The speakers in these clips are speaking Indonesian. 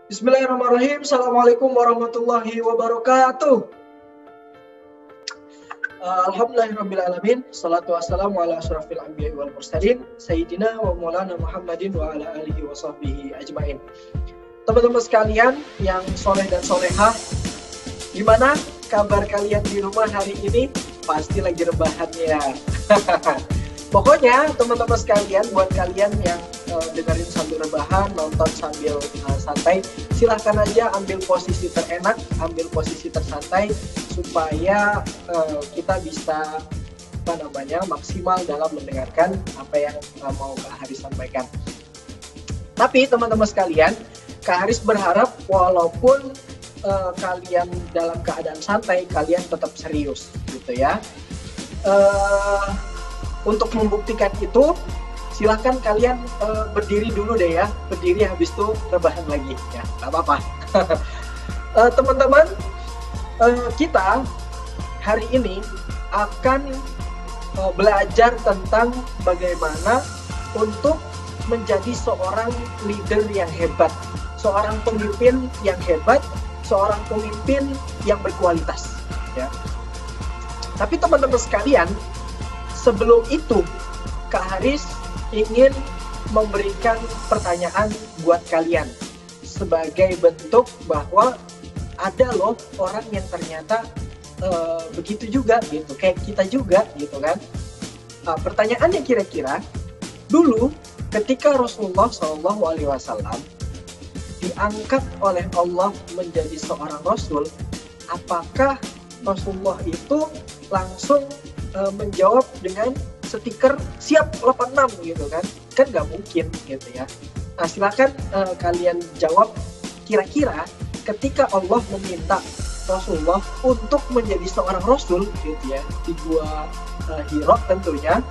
Bismillahirrahmanirrahim. Assalamualaikum warahmatullahi wabarakatuh. Alhamdulillahirrabbilalamin. Salatu wassalamu ala asyrafil anbiya'i wal mursalin Sayyidina wa maulana Muhammadin wa ala alihi wa sahbihi ajmain. Teman-teman sekalian yang soleh dan solehah, gimana kabar kalian di rumah hari ini? Pasti lagi rebahan ya. Pokoknya teman-teman sekalian, buat kalian yang dengerin sambil rebahan, nonton sambil santai, silahkan aja ambil posisi terenak, ambil posisi tersantai, supaya kita bisa maksimal dalam mendengarkan apa yang mau Kak Haris sampaikan. Tapi teman-teman sekalian, Kak Haris berharap walaupun kalian dalam keadaan santai, kalian tetap serius gitu ya. Untuk membuktikan itu, silahkan kalian berdiri dulu deh ya, berdiri habis itu rebahan lagi ya, nggak apa-apa. Teman-teman, kita hari ini akan belajar tentang bagaimana untuk menjadi seorang leader yang hebat, seorang pemimpin yang hebat, seorang pemimpin yang berkualitas ya. Tapi teman-teman sekalian, sebelum itu Kak Haris ingin memberikan pertanyaan buat kalian sebagai bentuk bahwa ada loh orang yang ternyata begitu juga gitu, kayak kita juga gitu kan. Pertanyaannya kira-kira, dulu ketika Rasulullah SAW diangkat oleh Allah menjadi seorang Rasul, apakah Rasulullah itu langsung menjawab dengan stiker siap 86 gitu kan nggak mungkin gitu ya. Nah, silakan kalian jawab, kira-kira ketika Allah meminta Rasulullah untuk menjadi seorang Rasul gitu ya di Gua Hira tentunya,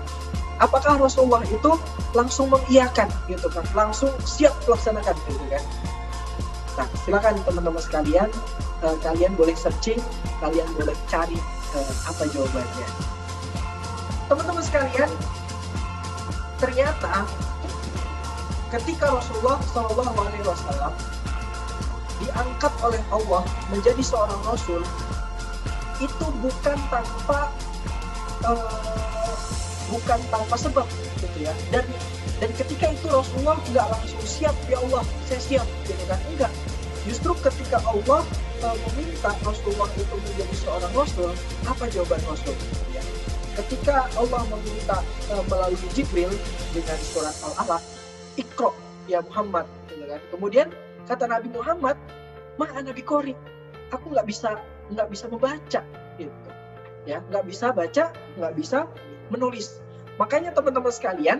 apakah Rasulullah itu langsung mengiyakan gitu kan, langsung siap melaksanakan gitu kan. Nah, silakan teman-teman sekalian, kalian boleh searching, kalian boleh cari apa jawabannya. Teman-teman sekalian, ternyata ketika Rasulullah SAW diangkat oleh Allah menjadi seorang Rasul, itu bukan tanpa sebab gitu ya. Dan ketika itu Rasulullah nggak langsung siap, ya Allah saya siap gitu kan, enggak. Justru ketika Allah meminta Rasulullah itu menjadi seorang Rasul, apa jawaban Rasul ya? Ketika Allah meminta melalui Jibril dengan surat Al-Alaq, Iqra ya Muhammad gitu kan. Kemudian kata Nabi Muhammad, "Ma ana biqori." Aku nggak bisa membaca gitu. Ya, nggak bisa baca, nggak bisa menulis. Makanya teman-teman sekalian,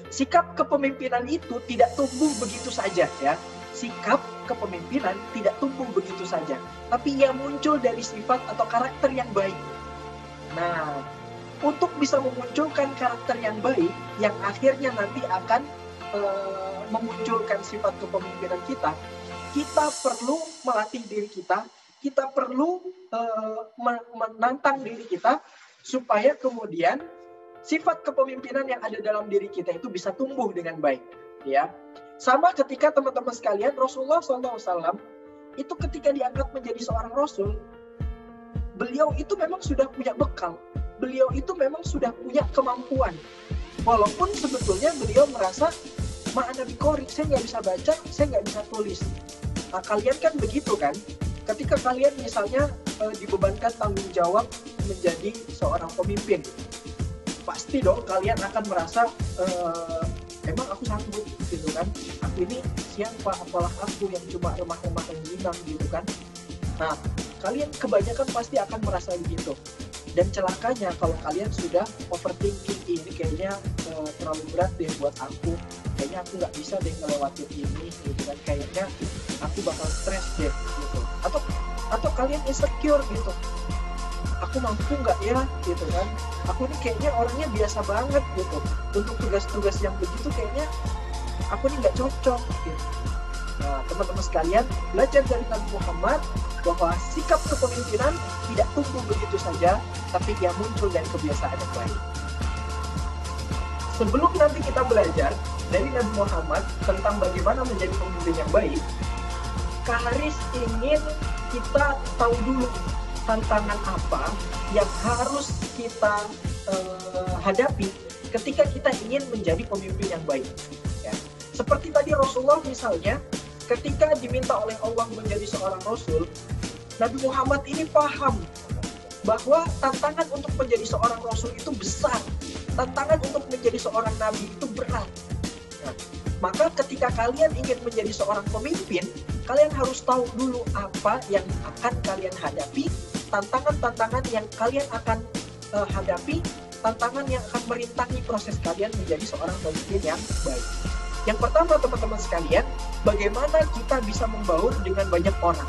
sikap kepemimpinan itu tidak tumbuh begitu saja ya. Sikap kepemimpinan tidak tumbuh begitu saja, tapi ia muncul dari sifat atau karakter yang baik. Nah, untuk bisa memunculkan karakter yang baik, yang akhirnya nanti akan memunculkan sifat kepemimpinan kita, kita perlu melatih diri kita perlu menantang diri kita, supaya kemudian sifat kepemimpinan yang ada dalam diri kita itu bisa tumbuh dengan baik. Ya, sama ketika teman-teman sekalian, Rasulullah SAW itu ketika diangkat menjadi seorang Rasul, beliau itu memang sudah punya bekal, beliau itu memang sudah punya kemampuan. Walaupun sebetulnya beliau merasa, ma'ana biqori, saya nggak bisa baca, saya nggak bisa tulis. Nah, kalian kan begitu kan? Ketika kalian misalnya dibebankan tanggung jawab menjadi seorang pemimpin, pasti dong kalian akan merasa, emang aku sanggup gitu kan? Aku ini siapa, apalah aku yang cuma remah-remah yang gitu kan? Nah, kalian kebanyakan pasti akan merasa begitu. Dan celakanya kalau kalian sudah overthinking, ini kayaknya terlalu berat deh buat aku, kayaknya aku nggak bisa deh ngelewatin ini gitu kan, kayaknya aku bakal stres deh gitu. Atau kalian insecure gitu, aku mampu nggak ya gitu kan, aku ini kayaknya orangnya biasa banget gitu, untuk tugas-tugas yang begitu kayaknya aku ini nggak cocok gitu. Nah, teman-teman sekalian, belajar dari Nabi Muhammad bahwa sikap kepemimpinan tidak tumbuh begitu saja, tapi ia muncul dari kebiasaan yang baik. Sebelum nanti kita belajar dari Nabi Muhammad tentang bagaimana menjadi pemimpin yang baik, Kak Haris ingin kita tahu dulu tantangan apa yang harus kita hadapi ketika kita ingin menjadi pemimpin yang baik. Ya. Seperti tadi Rasulullah misalnya, ketika diminta oleh Allah menjadi seorang Rasul, Nabi Muhammad ini paham bahwa tantangan untuk menjadi seorang Rasul itu besar. Tantangan untuk menjadi seorang Nabi itu berat. Nah, maka ketika kalian ingin menjadi seorang pemimpin, kalian harus tahu dulu apa yang akan kalian hadapi, tantangan-tantangan yang kalian akan hadapi, tantangan yang akan merintangi proses kalian menjadi seorang pemimpin yang baik. Yang pertama, teman-teman sekalian, bagaimana kita bisa membaur dengan banyak orang.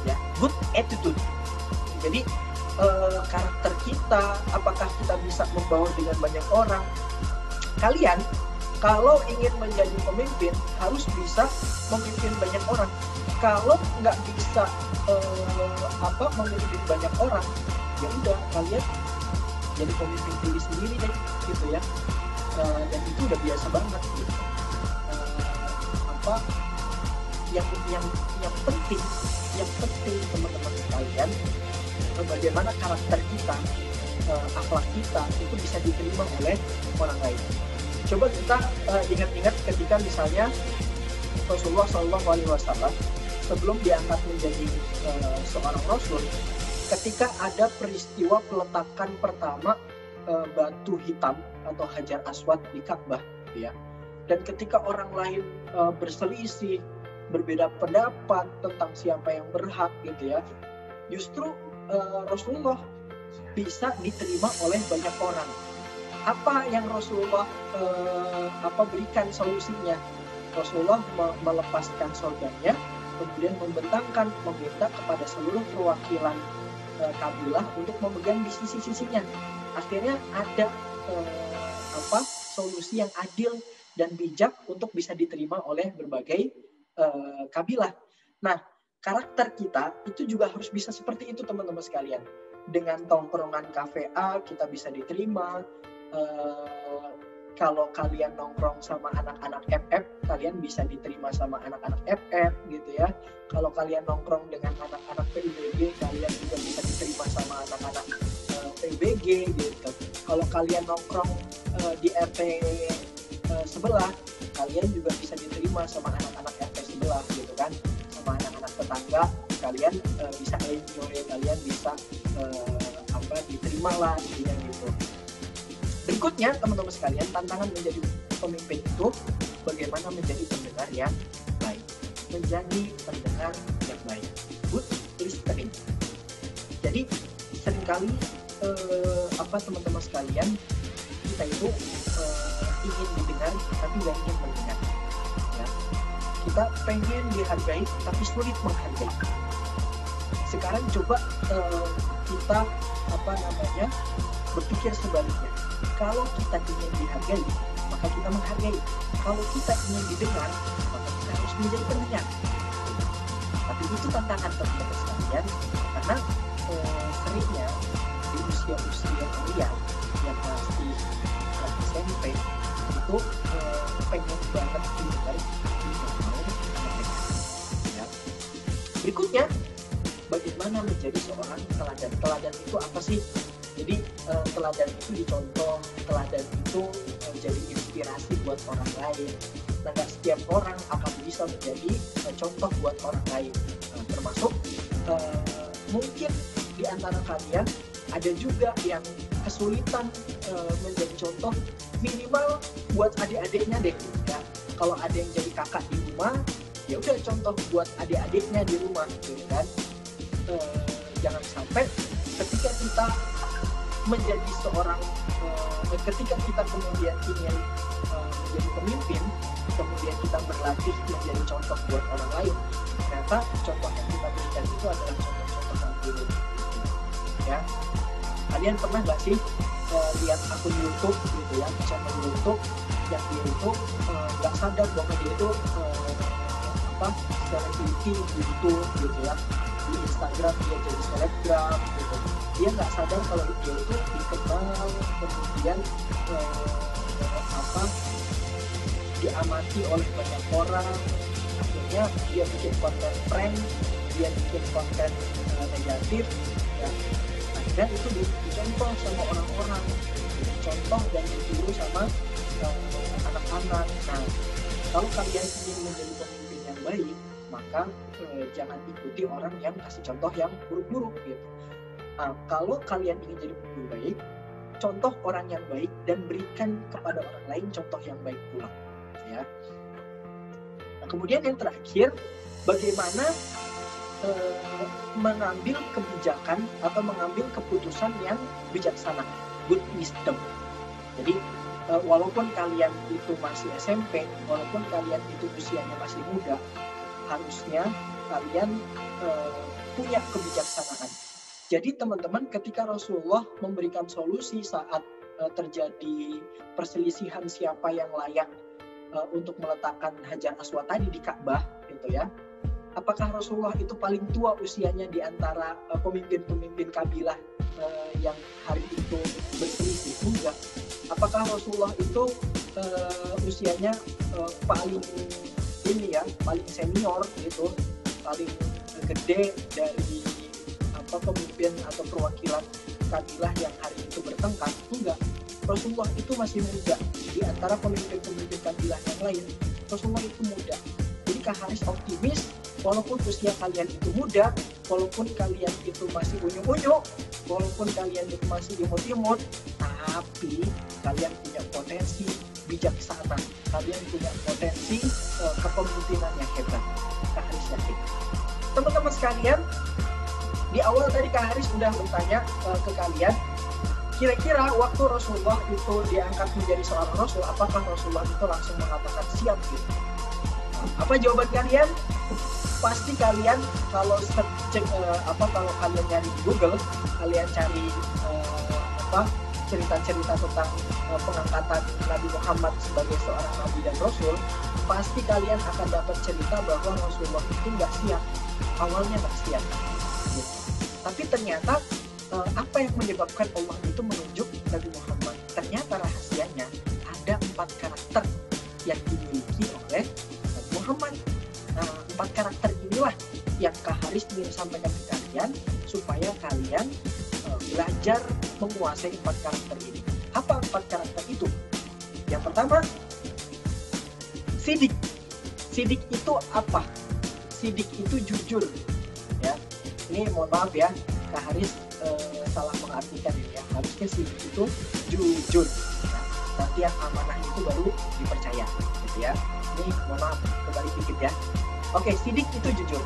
Ya, good attitude. Jadi karakter kita, apakah kita bisa membaur dengan banyak orang? Kalian kalau ingin menjadi pemimpin harus bisa memimpin banyak orang. Kalau nggak bisa memimpin banyak orang, ya udah kalian jadi pemimpin diri sendiri deh, gitu ya. Dan itu udah biasa banget. Gitu. Yang penting teman-teman sekalian, bagaimana karakter kita, akhlak kita itu bisa diterima oleh orang lain. Coba kita ingat-ingat ketika misalnya Rasulullah SAW sebelum diangkat menjadi seorang Rasul, ketika ada peristiwa peletakan pertama batu hitam atau Hajar Aswad di Ka'bah, ya. Dan ketika orang lain berselisih, berbeda pendapat tentang siapa yang berhak, gitu ya, justru Rasulullah bisa diterima oleh banyak orang. Apa yang Rasulullah berikan solusinya? Rasulullah melepaskan sorbannya, kemudian meminta kepada seluruh perwakilan kabilah untuk memegang di sisi-sisinya. Akhirnya ada solusi yang adil dan bijak untuk bisa diterima oleh berbagai kabilah. Nah, karakter kita itu juga harus bisa seperti itu, teman-teman sekalian. Dengan tongkrongan kafe A kita bisa diterima. Kalau kalian nongkrong sama anak-anak FF, kalian bisa diterima sama anak-anak FF, gitu ya. Kalau kalian nongkrong dengan anak-anak PUBG, kalian juga bisa diterima sama anak-anak PUBG, gitu. Kalau kalian nongkrong di RT sebelah, kalian juga bisa diterima sama anak-anak RT sebelah, gitu kan. Sama anak-anak tetangga, kalian bisa enjoy, kalian bisa diterima lah, intinya gitu. Berikutnya, teman-teman sekalian, tantangan menjadi pemimpin itu bagaimana menjadi pendengar yang baik. Menjadi pendengar yang baik. Good listening. Jadi, seringkali teman-teman sekalian, kita itu ingin didengar tapi nggak ingin mendengar. Ya. Kita pengen dihargai tapi sulit menghargai. Sekarang coba kita berpikir sebaliknya. Kalau kita ingin dihargai, maka kita menghargai. Kalau kita ingin didengar, maka kita harus menjadi pendengar. Tapi itu tantangan, teman-teman sekalian, karena seringnya di usia-usia kalian yang masih SMP itu pengen banget didengar, tidak mau mendengar. Ya. Berikutnya, bagaimana menjadi seorang teladan? Teladan itu apa sih? Jadi teladan itu dicontoh, teladan itu jadi inspirasi buat orang lain. Nah, gak setiap orang akan bisa menjadi contoh buat orang lain. Termasuk mungkin di antara kalian ada juga yang kesulitan menjadi contoh, minimal buat adik-adiknya deh. Ya. Kalau ada yang jadi kakak di rumah, ya udah contoh buat adik-adiknya di rumah, gitu kan. Jangan sampai ketika kita menjadi seorang, ketika kita kemudian ingin menjadi pemimpin, kemudian kita berlatih menjadi contoh buat orang lain, ternyata contoh yang kita berikan itu adalah contoh-contoh yang buruk. Ya, kalian pernah nggak sih lihat akun YouTube, gitu ya, channel YouTube yang dia itu nggak sadar bahwa dia itu selebriti di YouTube, gitu ya. Di Instagram dia jadi selebgram, gitu. Dia nggak sadar kalau dia itu dikenal, kemudian diamati oleh banyak orang. Akhirnya misalnya dia bikin konten prank, dia bikin konten negatif, ya akhirnya itu dicontoh sama orang-orang, dicontoh dan ditiru sama anak-anak. Nah, kalau kalian ingin menjadi pemimpin yang baik, maka jangan ikuti orang yang kasih contoh yang buruk-buruk gitu. Nah, kalau kalian ingin jadi pemimpin baik, contoh orang yang baik dan berikan kepada orang lain contoh yang baik pula, ya. Nah, kemudian yang terakhir, bagaimana mengambil kebijakan atau mengambil keputusan yang bijaksana, good wisdom. Jadi walaupun kalian itu masih SMP, walaupun kalian itu usianya masih muda, harusnya kalian punya kebijaksanaan. Jadi teman-teman, ketika Rasulullah memberikan solusi saat terjadi perselisihan siapa yang layak untuk meletakkan Hajar Aswad tadi di Ka'bah, gitu ya. Apakah Rasulullah itu paling tua usianya di antara pemimpin-pemimpin kabilah yang hari itu berselisih? Enggak. Apakah Rasulullah itu usianya paling senior gitu, paling gede dari pemimpin atau perwakilan kabilah yang hari itu bertengkar? Enggak. Rasulullah itu masih muda di antara pemimpin-pemimpin kabilah yang lain. Rasulullah itu muda. Jadi Kak Haris optimis, walaupun usia kalian itu muda, walaupun kalian itu masih unyu-unyu, walaupun kalian itu masih imut-imut, tapi kalian punya potensi bijaksana, kalian punya potensi kepemimpinan yang hebat. Kak Haris yakin. Teman-teman sekalian, di awal tadi Kak Haris sudah bertanya ke kalian, kira-kira waktu Rasulullah itu diangkat menjadi seorang Rasul, apakah Rasulullah itu langsung mengatakan siap gitu? Apa jawaban kalian? Pasti kalian kalau kalau kalian nyari di Google, kalian cari cerita-cerita tentang pengangkatan Nabi Muhammad sebagai seorang Nabi dan Rasul, pasti kalian akan dapat cerita bahwa Rasulullah itu nggak siap, awalnya nggak siap. Gitu. Tapi ternyata apa yang menyebabkan Allah itu menunjuk Nabi Muhammad? Ternyata rahasianya ada 4 karakter yang dimiliki oleh Nabi Muhammad. Nah, 4 karakter inilah yang Kak Haris ingin sampaikan ke kalian supaya kalian belajar menguasai 4 karakter ini. Apa 4 karakter itu? Yang pertama, sidik. Sidik itu apa? Sidik itu jujur. Ya, ini mohon maaf ya, Kak Haris salah mengartikan ini ya. Harusnya sidik itu jujur. Nah, nanti yang amanah itu baru dipercaya, gitu ya. Ini mohon maaf, kembali dikit ya. Oke, sidik itu jujur.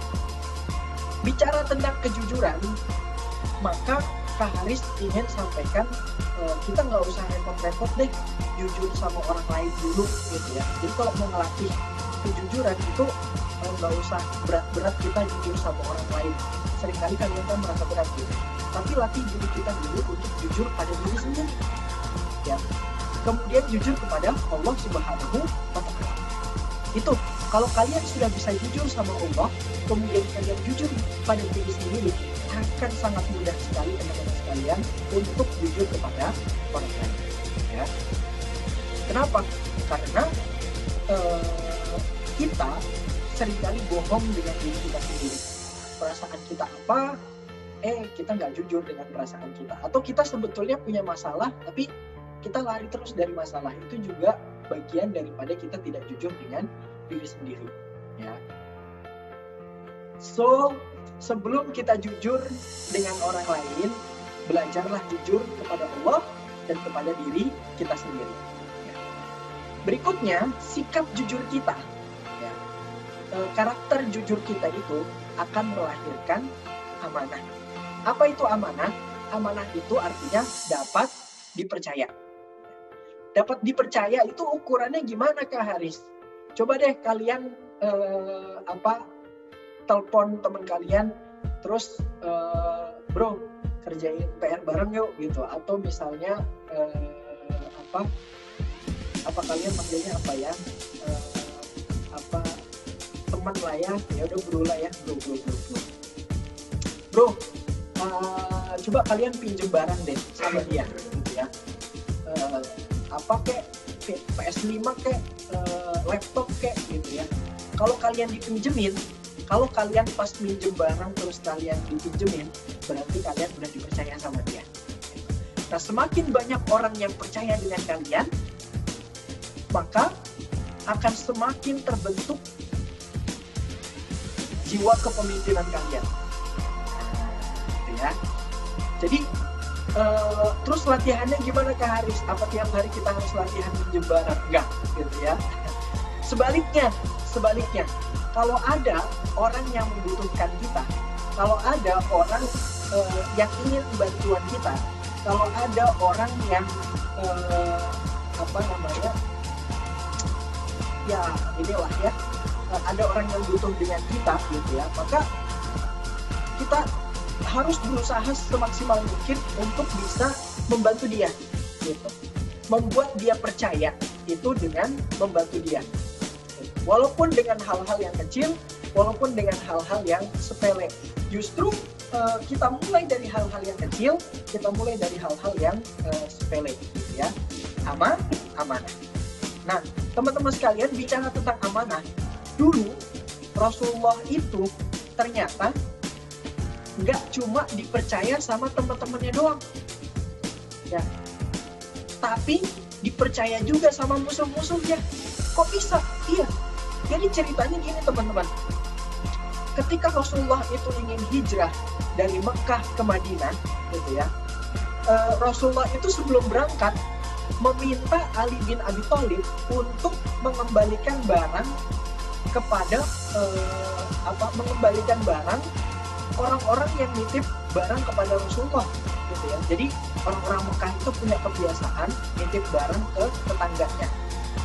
Bicara tentang kejujuran, maka Kak Haris ingin sampaikan kita nggak usah repot-repot deh jujur sama orang lain dulu, gitu ya. Jadi kalau mau ngelatih kejujuran itu nggak usah berat-berat kita jujur sama orang lain. Seringkali kalian kan merasa berat gitu. Tapi latih diri kita dulu untuk jujur pada diri sendiri. Ya. Kemudian jujur kepada Allah Subhanahu wa Ta'ala. Itu kalau kalian sudah bisa jujur sama Allah, kemudian kalian jujur pada diri sendiri, akan sangat mudah sekali teman-teman sekalian untuk jujur kepada orang lain. Ya. Kenapa? Karena kita seringkali bohong dengan diri kita sendiri. Perasaan kita apa? Kita nggak jujur dengan perasaan kita. Atau kita sebetulnya punya masalah, tapi kita lari terus dari masalah. Itu juga bagian daripada kita tidak jujur dengan diri sendiri. Ya. So, sebelum kita jujur dengan orang lain, belajarlah jujur kepada Allah dan kepada diri kita sendiri. Ya. Berikutnya, sikap jujur kita. Ya. Karakter jujur kita itu akan melahirkan amanah. Apa itu amanah? Amanah itu artinya dapat dipercaya. Dapat dipercaya itu ukurannya gimana Kak Haris? Coba deh kalian telepon teman kalian, terus bro kerjain PR bareng yuk gitu, atau misalnya apa kalian manggilnya apa ya, teman lah ya udah bro lah ya, bro coba kalian pinjem barang deh sama dia gitu ya, apa kek PS5 kek laptop kek gitu ya. Kalau kalian dipinjemin, kalau kalian pas minjem barang terus kalian dipinjemin, berarti kalian udah dipercaya sama dia. Nah, semakin banyak orang yang percaya dengan kalian, maka akan semakin terbentuk jiwa kepemimpinan kalian. Gitu ya. Jadi, terus latihannya gimana Kak Haris? Apa tiap hari kita harus latihan minjem barang? Enggak, gitu ya. Sebaliknya, kalau ada orang yang membutuhkan kita, kalau ada orang yang ingin bantuan kita, kalau ada orang yang ya inilah ya, ada orang yang butuh dengan kita gitu ya, maka kita harus berusaha semaksimal mungkin untuk bisa membantu dia gitu, membuat dia percaya itu dengan membantu dia, walaupun dengan hal-hal yang kecil, walaupun dengan hal-hal yang sepele. Justru kita mulai dari hal-hal yang kecil, kita mulai dari hal-hal yang sepele gitu ya. Amanah. Nah, teman-teman sekalian, bicara tentang amanah, dulu Rasulullah itu ternyata nggak cuma dipercaya sama teman-temannya doang ya, tapi dipercaya juga sama musuh-musuhnya. Kok bisa? Iya, jadi ceritanya gini teman-teman, ketika Rasulullah itu ingin hijrah dari Mekah ke Madinah gitu ya, Rasulullah itu sebelum berangkat meminta Ali bin Abi Thalib untuk mengembalikan barang kepada mengembalikan barang orang-orang yang nitip barang kepada Rasulullah gitu ya. Jadi orang-orang Mekah itu punya kebiasaan nitip barang ke tetangganya.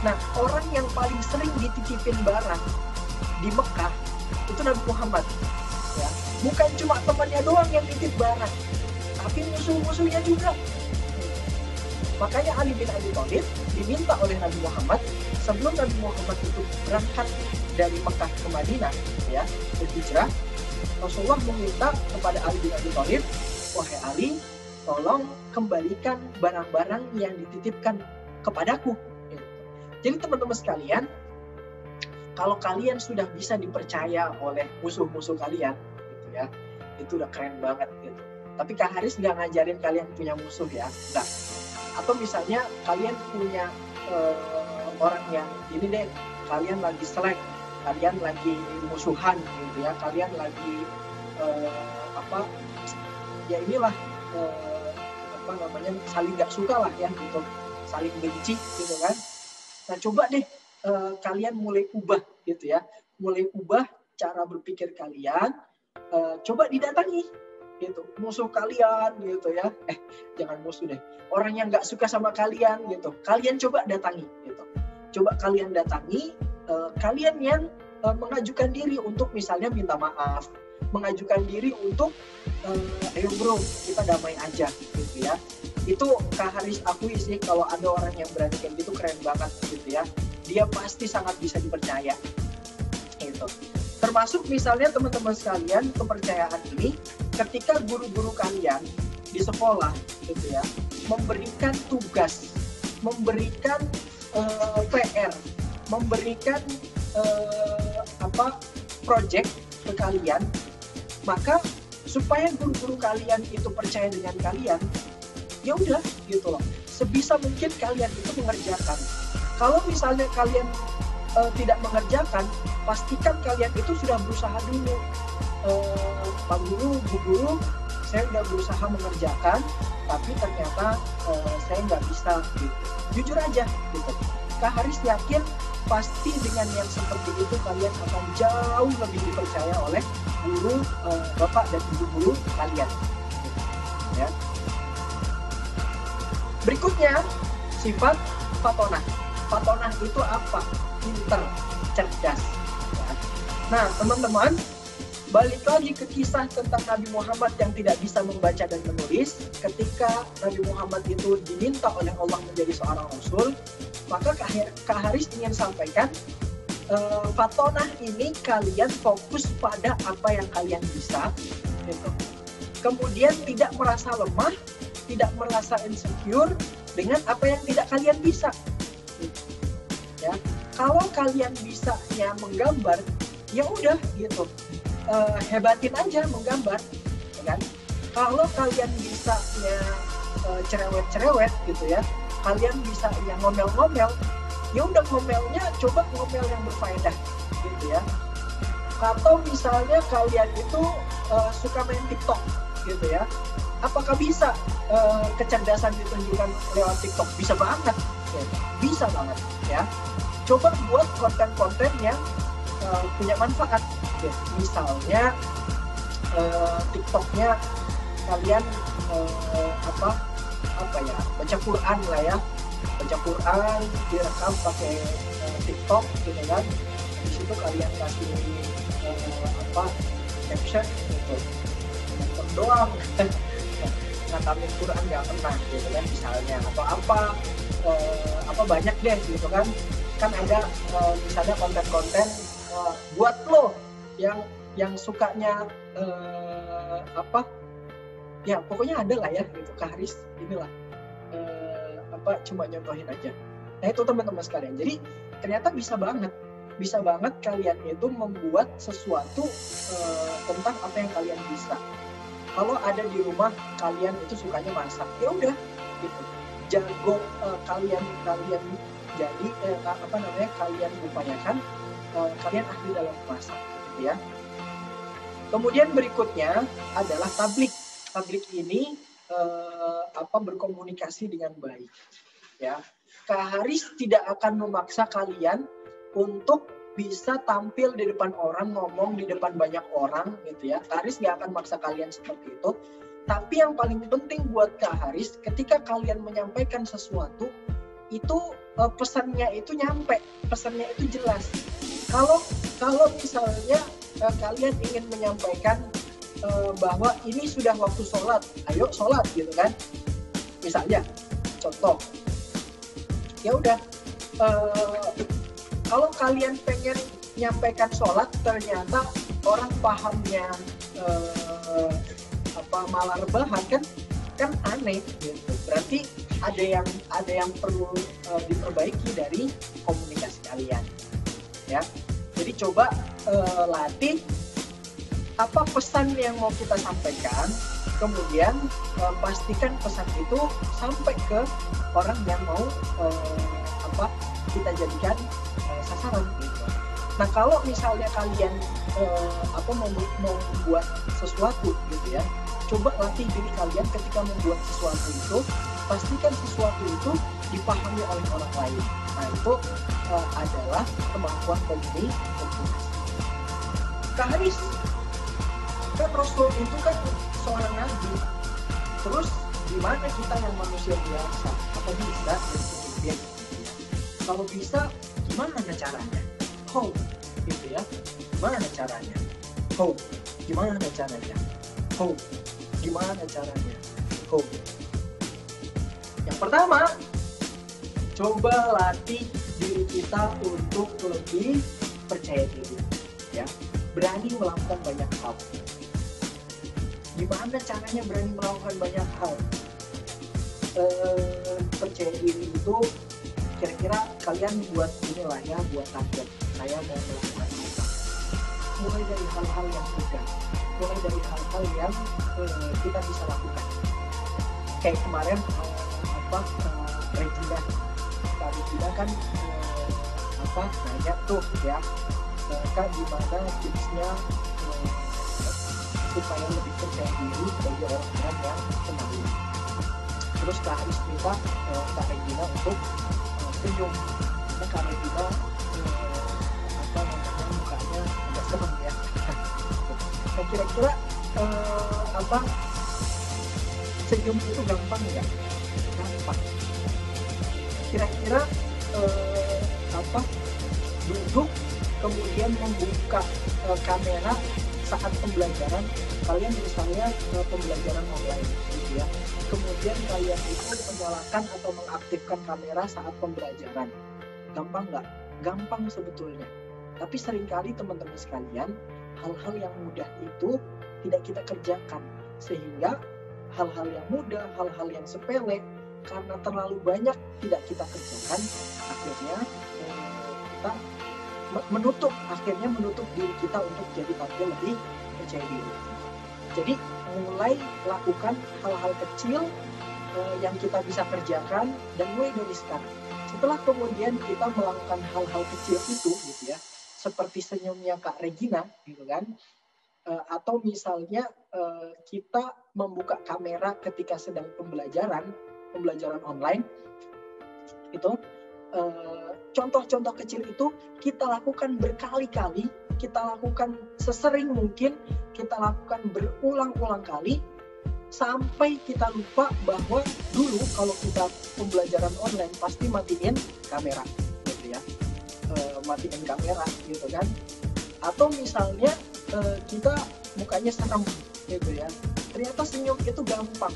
Nah, orang yang paling sering dititipin barang di Mekah itu Nabi Muhammad ya. Bukan cuma temannya doang yang nitip barang, tapi musuh-musuhnya juga. Makanya Ali bin Abi Thalib diminta oleh Nabi Muhammad sebelum Nabi Muhammad itu berangkat dari Mekah ke Madinah ya, berhijrah, Rasulullah meminta kepada Ali bin Abi Thalib, wahai Ali, tolong kembalikan barang-barang yang dititipkan kepadaku. Jadi teman-teman sekalian, kalau kalian sudah bisa dipercaya oleh musuh-musuh kalian, gitu ya, itu udah keren banget gitu. Tapi Kak Haris nggak ngajarin kalian punya musuh ya, enggak. Atau misalnya kalian punya orang yang ini deh, kalian lagi selek, kalian lagi musuhan gitu ya, kalian lagi ya inilah saling nggak suka lah ya gitu, saling benci gitu kan. Nah, coba deh kalian mulai ubah gitu ya, mulai ubah cara berpikir kalian, coba didatangi gitu musuh kalian gitu ya, jangan musuh deh, orang yang nggak suka sama kalian gitu, kalian coba datangi gitu, coba kalian datangi, kalian yang mengajukan diri untuk misalnya minta maaf, mengajukan diri untuk ayo bro kita damai aja gitu ya. Itu Kak Haris akui sih, kalau ada orang yang berani kayak gitu keren banget gitu ya, dia pasti sangat bisa dipercaya gitu. Termasuk misalnya teman-teman sekalian, kepercayaan ini ketika guru-guru kalian di sekolah gitu ya, memberikan tugas, memberikan PR, memberikan project ke kalian, maka supaya guru-guru kalian itu percaya dengan kalian, ya udah gitu loh, sebisa mungkin kalian itu mengerjakan. Kalau misalnya kalian tidak mengerjakan, pastikan kalian itu sudah berusaha dulu, Pak Guru, Bu Guru, saya udah berusaha mengerjakan, tapi ternyata saya nggak bisa gitu. Jujur aja gitu. Kak Haris yakin pasti dengan yang seperti itu kalian akan jauh lebih dipercaya oleh guru, bapak dan ibu guru kalian gitu, ya. Berikutnya, sifat fatonah. Fatonah itu apa? Pinter, cerdas. Ya. Nah, teman-teman, balik lagi ke kisah tentang Nabi Muhammad yang tidak bisa membaca dan menulis. Ketika Nabi Muhammad itu diminta oleh Allah menjadi seorang Rasul, maka Kak Haris ingin sampaikan, fatonah ini kalian fokus pada apa yang kalian bisa, gitu. Kemudian tidak merasa lemah, tidak merasa insecure dengan apa yang tidak kalian bisa, gitu. Ya, Kalau kalian bisanya menggambar, ya udah gitu, hebatin aja menggambar, ya kan? Kalau kalian bisanya cerewet-cerewet gitu ya, kalian bisanya ngomel-ngomel, ya udah ngomelnya coba ngomel yang berfaedah gitu ya. Atau misalnya kalian itu suka main TikTok gitu ya, apakah bisa kecerdasan ditunjukkan lewat TikTok? Bisa banget ya. Bisa banget ya. Coba buat konten-konten yang punya manfaat ya. Misalnya TikToknya kalian apa ya, baca Quran lah ya, baca Quran direkam pakai TikTok gitu kan. Di situ kalian kasih caption gitu, nonton doang ngatamin Quran nggak pernah gitu kan misalnya, atau apa banyak deh gitu kan ada misalnya konten-konten buat lo yang sukanya ya pokoknya ada lah ya gitu. Kak Haris inilah cuma nyontohin aja. Nah itu teman-teman sekalian, jadi ternyata bisa banget kalian itu membuat sesuatu tentang apa yang kalian bisa. Kalau ada di rumah kalian itu sukanya masak, ya udah gitu, jago kalian jadi kalian upayakan kalian ahli dalam masak gitu ya. Kemudian berikutnya adalah tablik. Tablik ini berkomunikasi dengan baik ya. Kak Haris tidak akan memaksa kalian untuk bisa tampil di depan orang, ngomong di depan banyak orang gitu ya. Kak Haris nggak akan maksa kalian seperti itu. Tapi yang paling penting buat Kak Haris, ketika kalian menyampaikan sesuatu, itu pesannya itu nyampe, pesannya itu jelas. Kalau misalnya kalian ingin menyampaikan bahwa ini sudah waktu sholat, ayo sholat gitu kan. Misalnya, contoh, ya udah. Kalau kalian pengen nyampaikan sholat, ternyata orang pahamnya malah rebahan kan aneh gitu. Berarti ada yang perlu diperbaiki dari komunikasi kalian ya. Jadi coba latih apa pesan yang mau kita sampaikan, kemudian pastikan pesan itu sampai ke orang yang mau kita jadikan sasaran gitu. Nah kalau misalnya kalian mau membuat sesuatu gitu ya, coba latih diri kalian ketika membuat sesuatu itu, pastikan sesuatu itu dipahami oleh orang lain. Nah itu adalah kemampuan komunikasi. Kak Haris, kan Rasul itu kan seorang nabi, terus gimana kita yang manusia biasa? Apa bisa kemudian? Kalau bisa, gimana caranya? How, gitu ya? Gimana caranya? How, gimana caranya? How, gimana caranya? How. Yang pertama, coba latih diri kita untuk lebih percaya diri, ya, berani melakukan banyak hal. Gimana caranya berani melakukan banyak hal? Percaya diri itu kira-kira kalian buat inilah ya, buat target. Saya mau melakukan apa? Mulai dari hal-hal yang mudah, mulai dari hal-hal yang kita bisa lakukan. Kayak kemarin Regina kan nanya tuh ya, Kak gimana tipsnya supaya lebih percaya diri bagi orang-orang yang kenal. Terus Kak Haris minta Kak Regina untuk senyum, karena Kak Regina mukanya agak serem ya. Nah, kira-kira senyum itu gampang nggak? Gampang. Kira-kira duduk kemudian membuka kamera saat pembelajaran kalian, misalnya pembelajaran online gitu ya, kemudian kalian itu menyalakan atau mengaktifkan kamera saat pembelajaran, gampang nggak? Gampang sebetulnya, tapi seringkali teman-teman sekalian hal-hal yang mudah itu tidak kita kerjakan, sehingga hal-hal yang mudah, hal-hal yang sepele karena terlalu banyak tidak kita kerjakan, akhirnya kita akhirnya menutup diri kita untuk jadi tampil lebih percaya diri. Jadi mulai lakukan hal-hal kecil yang kita bisa kerjakan dan mulai dari sekarang. Setelah kemudian kita melakukan hal-hal kecil itu gitu ya, seperti senyumnya Kak Regina gitu kan, atau misalnya kita membuka kamera ketika sedang pembelajaran online itu, contoh-contoh kecil itu kita lakukan berkali-kali, kita lakukan sesering mungkin, kita lakukan berulang-ulang kali sampai kita lupa bahwa dulu kalau kita pembelajaran online pasti matiin kamera gitu ya, matiin kamera gitu kan, atau misalnya kita mukanya serem gitu ya, ternyata senyum itu gampang.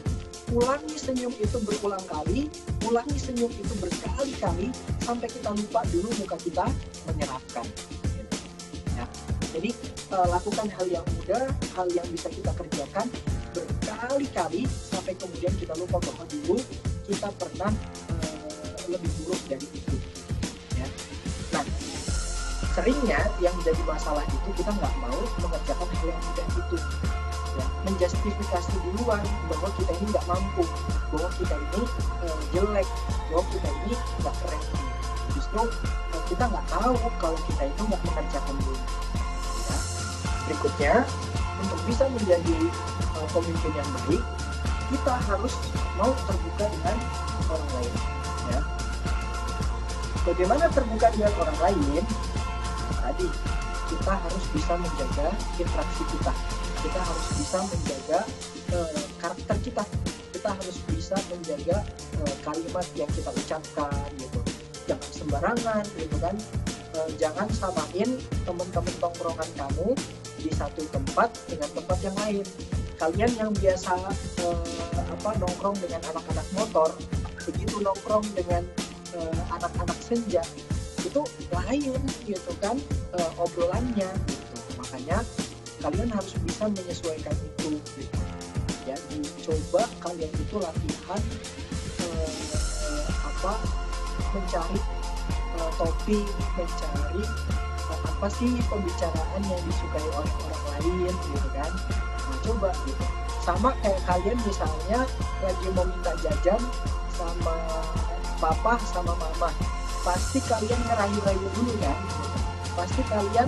Ulangi senyum itu berulang kali, ulangi senyum itu berkali-kali sampai kita lupa dulu muka kita menyerapkan. Gitu. Ya. Jadi lakukan hal yang mudah, hal yang bisa kita kerjakan berkali-kali sampai kemudian kita lupa bahwa dulu kita pernah lebih buruk dari itu. Ya. Nah, seringnya yang jadi masalah itu kita nggak mau mengerjakan hal yang mudah itu. Ya, menjustifikasi duluan bahwa kita ini nggak mampu, bahwa kita ini jelek, bahwa kita ini nggak keren. Justru kita nggak tahu kalau kita itu nggak mengerjakan dulu. Ya. Berikutnya, untuk bisa menjadi pemimpin yang baik, kita harus mau terbuka dengan orang lain. Ya. Bagaimana terbuka dengan orang lain? Tadi kita harus bisa menjaga interaksi kita. Kita harus bisa menjaga karakter kita. Kita harus bisa menjaga kalimat yang kita ucapkan gitu. Jangan sembarangan gitu kan. Jangan samain teman-teman tongkrongan kamu di satu tempat dengan tempat yang lain. Kalian yang biasa nongkrong dengan anak-anak motor, begitu nongkrong dengan anak-anak senja, itu lain gitu kan obrolannya gitu. Makanya kalian harus bisa menyesuaikan itu gitu. Ya, dicoba kalian itu latihan mencari topik, mencari apa sih pembicaraan yang disukai oleh orang lain gitu kan. Nah, coba gitu. Sama kayak kalian misalnya lagi mau minta jajan sama papa sama mama, pasti kalian ngerayu-rayu dulu kan. Pasti kalian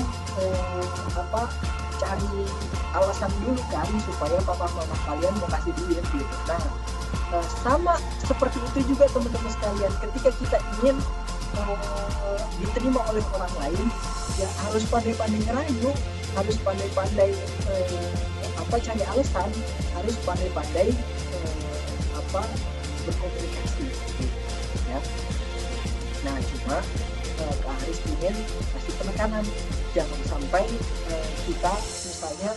cari alasan dulu kan supaya papa mama kalian mau kasih duit gitu. Nah, sama seperti itu juga teman-teman sekalian, ketika kita ingin diterima oleh orang lain, ya harus pandai-pandai ngerayu, harus pandai-pandai cari alasan, harus pandai-pandai berkomunikasi gitu, ya. Nah, cuma Kak Haris ingin kasih penekanan, jangan sampai kita misalnya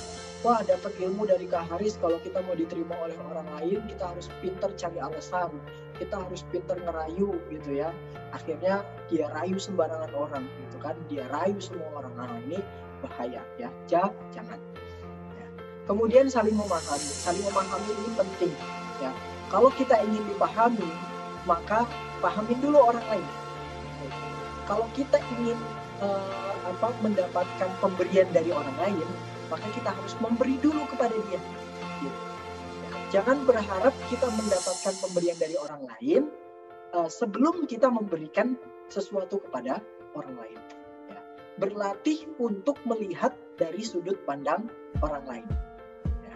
wah dapat ilmu dari Kak Haris, kalau kita mau diterima oleh orang lain kita harus pintar cari alasan, kita harus pintar ngerayu gitu ya, akhirnya dia rayu sembarangan orang gitu kan, dia rayu semua orang. Nah, ini bahaya ya, jangan ya. Kemudian saling memahami ini penting ya. Kalau kita ingin dipahami, maka pahamin dulu orang lain. Kalau kita ingin mendapatkan pemberian dari orang lain, maka kita harus memberi dulu kepada dia. Gitu. Jangan berharap kita mendapatkan pemberian dari orang lain sebelum kita memberikan sesuatu kepada orang lain. Ya. Berlatih untuk melihat dari sudut pandang orang lain. Ya.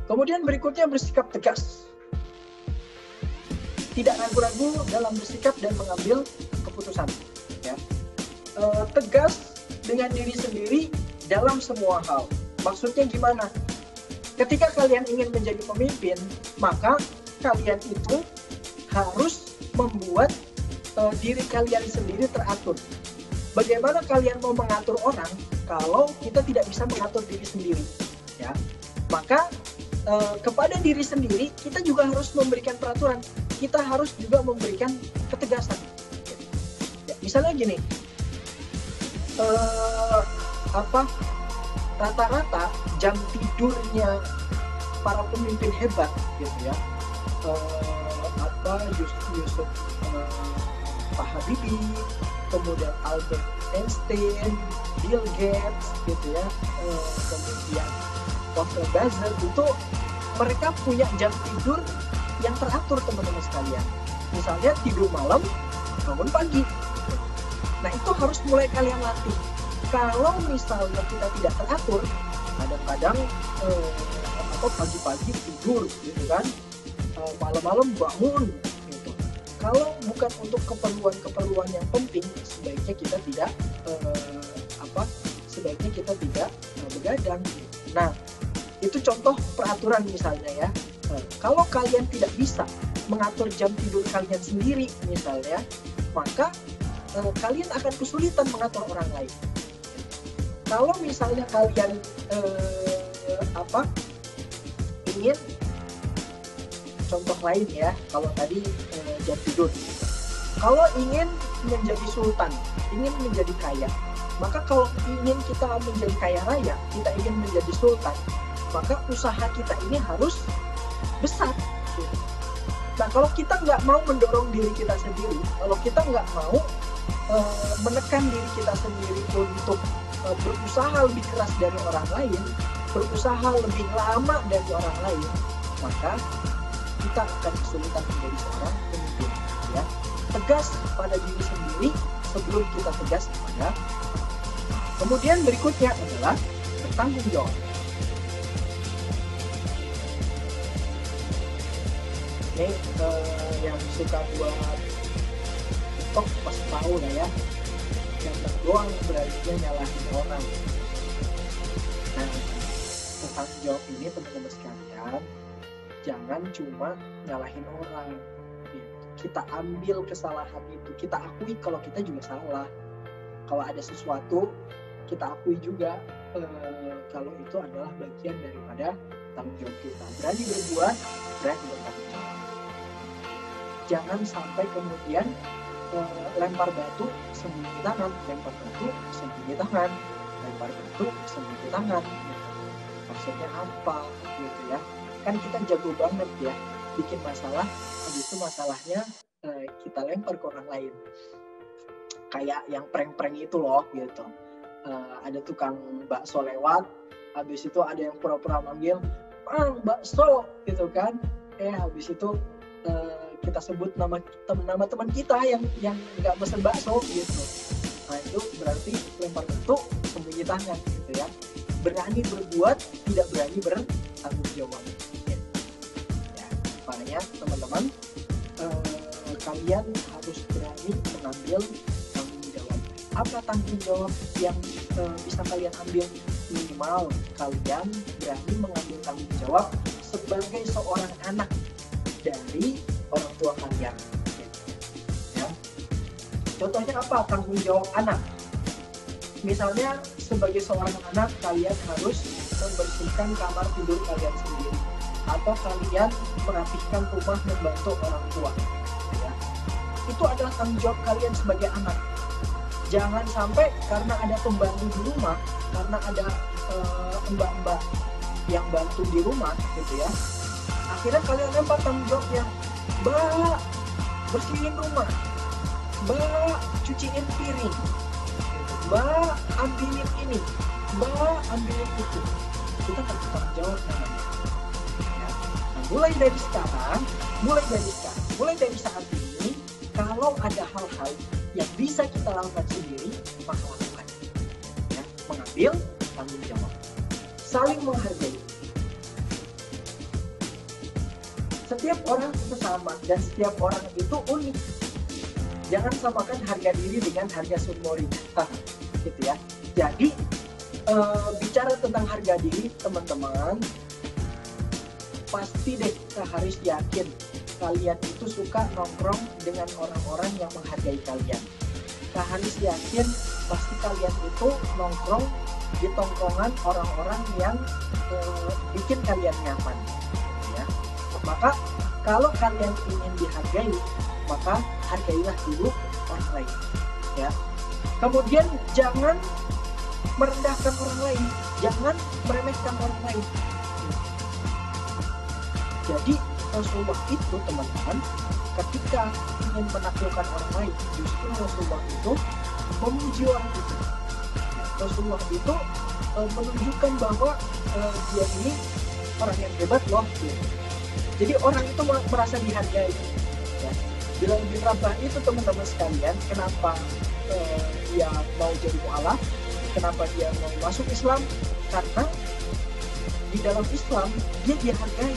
Kemudian berikutnya bersikap tegas. Tidak ragu-ragu dalam bersikap dan mengambil keputusan. Ya. Tegas dengan diri sendiri dalam semua hal. Maksudnya gimana? Ketika kalian ingin menjadi pemimpin, maka kalian itu harus membuat diri kalian sendiri teratur. Bagaimana kalian mau mengatur orang kalau kita tidak bisa mengatur diri sendiri? Ya, maka kepada diri sendiri kita juga harus memberikan peraturan. Kita harus juga memberikan ketegasan. Ya, misalnya gini, rata-rata jam tidurnya para pemimpin hebat gitu ya, Yusuf Pak Habibie, kemudian Albert Einstein, Bill Gates gitu ya, kemudian Walter Bazar, itu mereka punya jam tidur yang teratur teman-teman sekalian. Misalnya tidur malam, bangun pagi. Nah itu harus mulai kalian latih. Kalau misalnya kita tidak teratur, kadang-kadang pagi-pagi tidur gitu kan, malam-malam bangun gitu. Kalau bukan untuk keperluan yang penting, sebaiknya kita tidak begadang. Nah itu contoh peraturan misalnya ya. Kalau kalian tidak bisa mengatur jam tidur kalian sendiri misalnya, maka kalian akan kesulitan mengatur orang lain. Kalau misalnya kalian ingin contoh lain ya, kalau tadi jam tidur, kalau ingin menjadi sultan, ingin menjadi kaya, maka kalau ingin kita menjadi kaya raya, kita ingin menjadi sultan, maka usaha kita ini harus besar. Nah kalau kita nggak mau mendorong diri kita sendiri, kalau kita nggak mau menekan diri kita sendiri untuk berusaha lebih keras dari orang lain, berusaha lebih lama dari orang lain, maka kita akan kesulitan menjadi seorang pemimpin. Ya, tegas pada diri sendiri sebelum kita tegas kepada. Kemudian berikutnya adalah bertanggung jawab. Ini yang suka buat TikTok pasti tahu lah ya, yang doang berarti nyalahin orang. Nah, bertanggung jawab ini teman-teman sekalian, jangan cuma nyalahin orang. Kita ambil kesalahan itu, kita akui kalau kita juga salah. Kalau ada sesuatu, kita akui juga kalau itu adalah bagian daripada tanggung jawab kita. Berani berbuat, berani bertanggung jawab. Jangan sampai kemudian lempar batu sembunyi tangan, lempar batu sembunyi tangan, lempar batu sembunyi tangan. Maksudnya apa gitu ya? Kan kita jago banget ya bikin masalah, habis itu masalahnya kita lempar ke orang lain. Kayak yang prank-prank itu loh gitu. Ada tukang bakso lewat, habis itu ada yang pura-pura manggil, "Bang, bakso," gitu kan. Habis itu kita sebut nama teman kita yang nggak pesen bakso gitu. Nah itu berarti lempar batu sembunyi tangan gitu ya. Berani berbuat, tidak berani bertanggung jawab. Ya, makanya teman-teman, kalian harus berani mengambil tanggung jawab. Apa tanggung jawab yang bisa kalian ambil? Minimal kalian berani mengambil tanggung jawab sebagai seorang anak dari orang tua kalian. Ya. Contohnya apa tanggung jawab anak? Misalnya sebagai seorang anak, kalian harus membersihkan kamar tidur kalian sendiri, atau kalian merapihkan rumah membantu orang tua. Ya. Itu adalah tanggung jawab kalian sebagai anak. Jangan sampai karena ada pembantu di rumah, karena ada mbak-mbak yang bantu di rumah gitu ya, akhirnya kalian lempar tanggung jawabnya. "Mbak, bersihin rumah. Mbak, cuciin piring. Mbak, ambilin ini. Mbak, ambilin itu." Kita harus tanggung jawab namanya. Ya. Nah, mulai dari saat ini, kalau ada hal-hal yang bisa kita lakukan sendiri, maka lakukan. Ya, mengambil tanggung jawab. Saling menghargai. Setiap orang itu sama dan setiap orang itu unik. Jangan samakan harga diri dengan harga sumori. Gitu ya. Jadi bicara tentang harga diri, teman-teman, pasti deh kita harus yakin kalian itu suka nongkrong dengan orang-orang yang menghargai kalian. Kita harus yakin pasti kalian itu nongkrong di tongkrongan orang-orang yang bikin kalian nyaman. Ya. Maka kalau kalian ingin dihargai, maka hargailah dulu orang lain. Ya. Kemudian jangan merendahkan orang lain, jangan meremehkan orang lain. Jadi Rasulullah itu teman-teman, ketika ingin menaklukkan orang lain, justru Rasulullah itu memuji orang itu. Rasulullah itu menunjukkan bahwa dia ini orang yang hebat loh. Jadi orang itu merasa dihargai. Ya. Bilal bin Rabah itu teman-teman sekalian, kenapa dia mau jadi mu'alaf, kenapa dia mau masuk Islam? Karena di dalam Islam dia dihargai.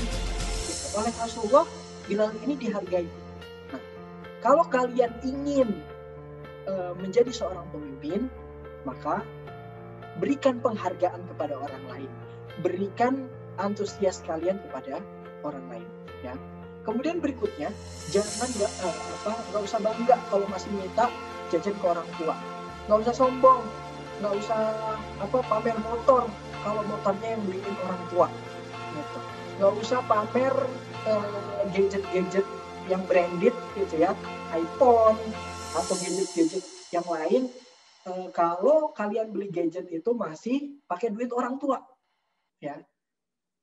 Oleh Rasulullah, Bilal ini dihargai. Nah, kalau kalian ingin menjadi seorang pemimpin, maka berikan penghargaan kepada orang lain, berikan antusias kalian kepada orang lain. Ya. Kemudian berikutnya, jangan nggak usah bangga kalau masih minta jajan ke orang tua, nggak usah sombong, nggak usah pamer motor kalau motornya yang beliin orang tua. Gitu. Nggak usah pamer gadget-gadget yang branded gitu ya, iPhone atau gadget-gadget yang lain. Kalau kalian beli gadget itu masih pakai duit orang tua, ya.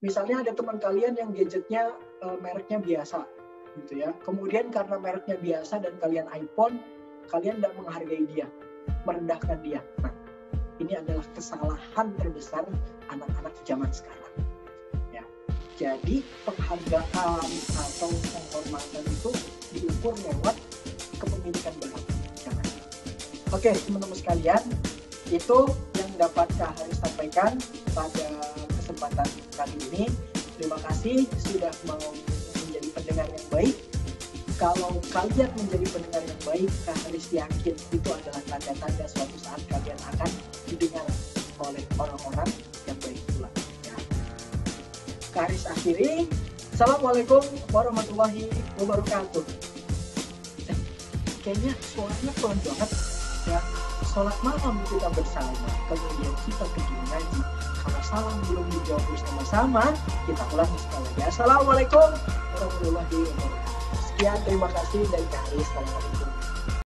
Misalnya ada teman kalian yang gadgetnya mereknya biasa, gitu ya. Kemudian karena mereknya biasa dan kalian iPhone, kalian tidak menghargai dia, merendahkan dia. Nah, ini adalah kesalahan terbesar anak-anak zaman sekarang. Ya. Jadi penghargaan atau penghormatan itu diukur lewat kepemilikan barang. Oke, teman-teman sekalian, itu yang dapat Kak Haris sampaikan pada kesempatan kali ini. Terima kasih sudah mau menjadi pendengar yang baik. Kalau kalian menjadi pendengar yang baik, Kak Haris yakin itu adalah tanda-tanda suatu saat kalian akan didengar oleh orang-orang yang baik pula. Ya. Kak Haris akhiri. Assalamualaikum warahmatullahi wabarakatuh. Kayaknya suaranya pelan banget. Ya, sholat malam kita bersama, kemudian kita pergi mengaji. Kalau salam belum dijawab bersama-sama, kita ulangi sekali lagi. Assalamualaikum warahmatullahi wabarakatuh. Sekian, terima kasih dari Kak Haris. Assalamualaikum.